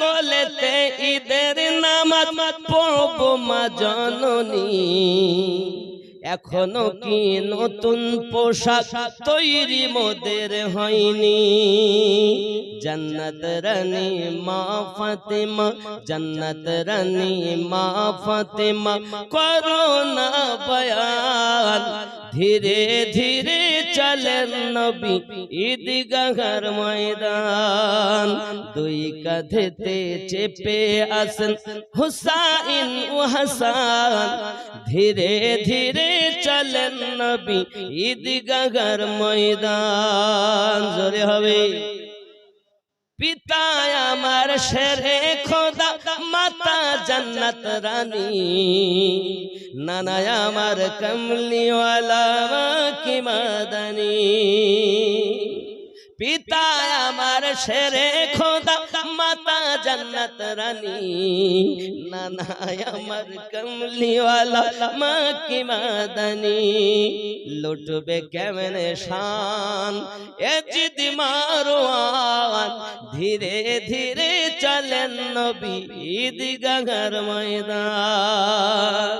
কোলেতে ঈদের নামাজ পড়বো মা জননী এখনো কি নতুন পোশাক তৈরি মোদের হয়নি জান্নাত রানী মা ফাতেমা জান্নাত রানী মা ফাতেমা করো না বয়ান ধীরে ধীরে চলেন নবী ঈদগাহর ময়দান দুই কাঁধেতে চেপে আসেন হুসাইন ও হাসান ধীরে ধীরে চলেন নবী ঈদগাহর ময়দান জোরে হবে পিতা আমার শেরে খোদা মাতা জান্নাত রানী নানা আমার কমলিওয়ালা কি মাদানী পিতা আমার শেরে খোদা মাতা জান্নাত রানী নানা আমার কমলিওয়ালা মা কি মাদানী লুটবে কেমনে শান এ জিদ মারওয়ান ধীরে ধীরে চলেন নবী ঈদগাহর ময়দান